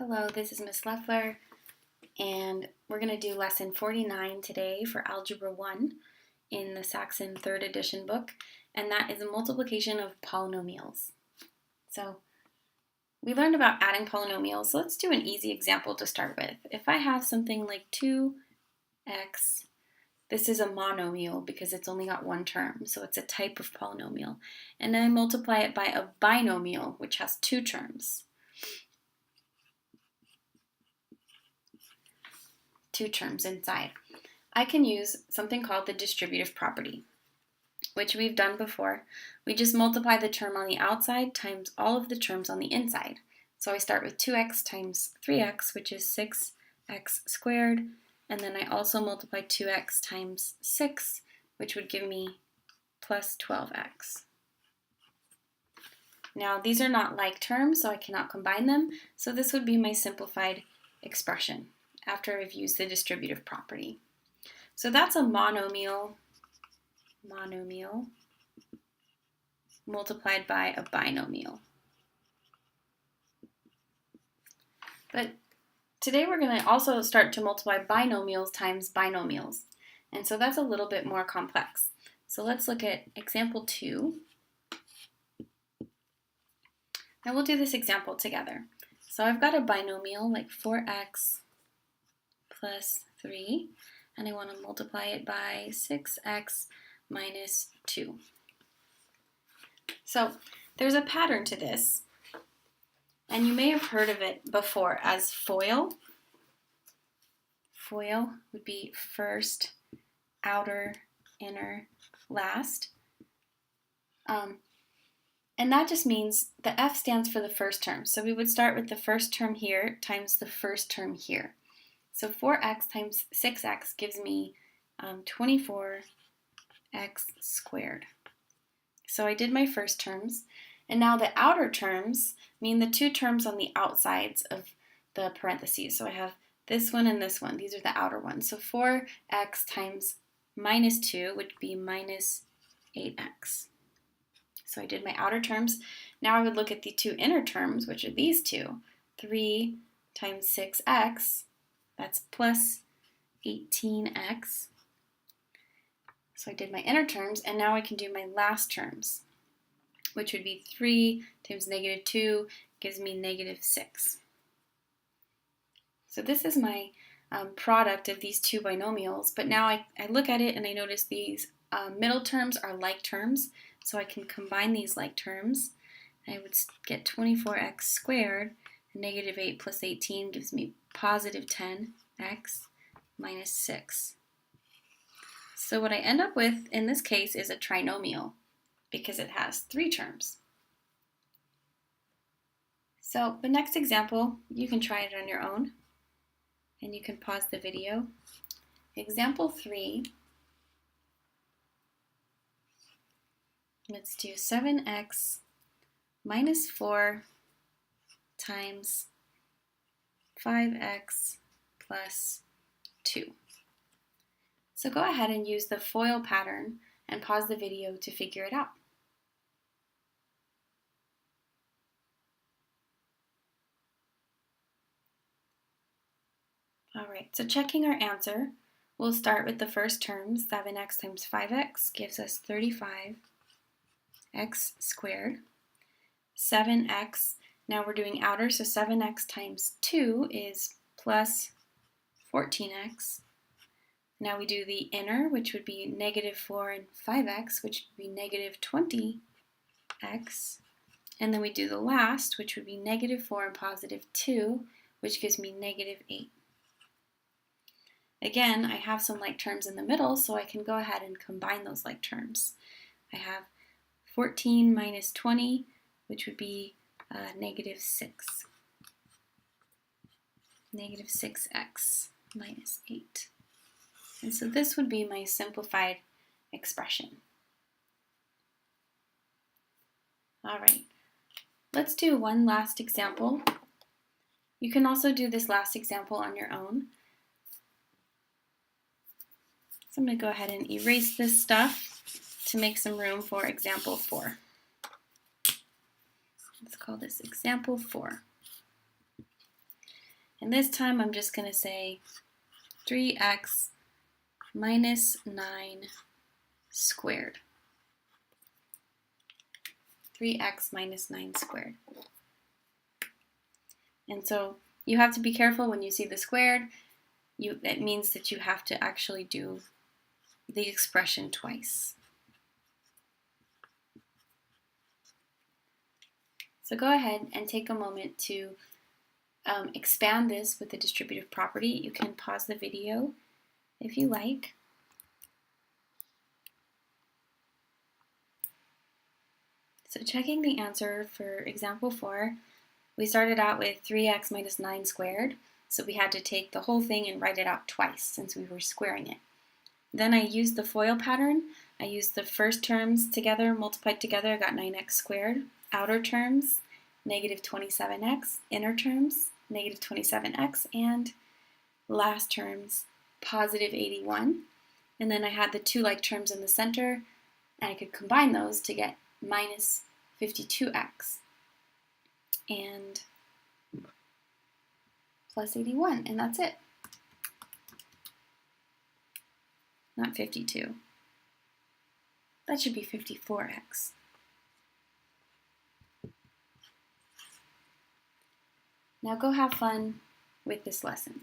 Hello, this is Miss Leffler, and we're going to do lesson 49 today for Algebra 1 in the Saxon 3rd edition book, and that is a multiplication of polynomials. So we learned about adding polynomials, so let's do an easy example to start with. If I have something like 2x, this is a monomial because it's only got one term, so it's a type of polynomial, and then I multiply it by a binomial, which has two terms. Two terms inside. I can use something called the distributive property, which we've done before. We just multiply the term on the outside times all of the terms on the inside. So I start with 2x times 3x, which is 6x squared, and then I also multiply 2x times 6, which would give me plus 12x. Now these are not like terms, so I cannot combine them, so this would be my simplified expression after I've used the distributive property. So that's a monomial multiplied by a binomial. But today we're going to also start to multiply binomials times binomials. And so that's a little bit more complex. So let's look at example 2. And we'll do this example together. So I've got a binomial like 4x plus 3, and I want to multiply it by 6x minus 2. So there's a pattern to this, and you may have heard of it before as FOIL. FOIL would be first, outer, inner, last. And that just means the F stands for the first term. So we would start with the first term here times the first term here. So 4x times 6x gives me 24x squared. So I did my first terms, and now the outer terms mean the two terms on the outsides of the parentheses. So I have this one and this one. These are the outer ones. So 4x times minus 2 would be minus 8x. So I did my outer terms. Now I would look at the two inner terms, which are these two. 3 times 6x, that's plus 18x. So I did my inner terms, and now I can do my last terms, which would be 3 times negative 2 gives me negative 6. So this is my product of these two binomials, but now I look at it and I notice these middle terms are like terms, so I can combine these like terms. I would get 24x squared, and negative 8 plus 18 gives me positive 10x minus 6. So what I end up with in this case is a trinomial because it has three terms. So the next example, you can try it on your own, and you can pause the video. Example 3, let's do 7x minus 4 times 5x plus 2. So go ahead and use the FOIL pattern and pause the video to figure it out. Alright, so checking our answer, we'll start with the first term. 7x times 5x gives us 35x squared. 7x, now we're doing outer, so 7x times 2 is plus 14x. Now we do the inner, which would be negative 4 and 5x, which would be negative 20x. And then we do the last, which would be negative 4 and positive 2, which gives me negative 8. Again, I have some like terms in the middle, so I can go ahead and combine those like terms. I have 14 minus 20, which would be negative 6. Negative 6x minus 8. And so this would be my simplified expression. All right, let's do one last example. You can also do this last example on your own. So I'm going to go ahead and erase this stuff to make some room for example 4. Let's call this example 4. And this time I'm just going to say 3x minus 9 squared. 3x minus 9 squared. And so you have to be careful when you see the squared. It means that you have to actually do the expression twice. So go ahead and take a moment to expand this with the distributive property. You can pause the video if you like. So checking the answer for example 4, we started out with 3x minus 9 squared, so we had to take the whole thing and write it out twice since we were squaring it. Then I used the FOIL pattern. I used the first terms together, multiplied together, I got 9x squared. Outer terms, negative 27x. Inner terms, negative 27x. And last terms, positive 81. And then I had the two like terms in the center, and I could combine those to get minus 52x and plus 81, and that's it. Not 52. That should be 54x. Now go have fun with this lesson.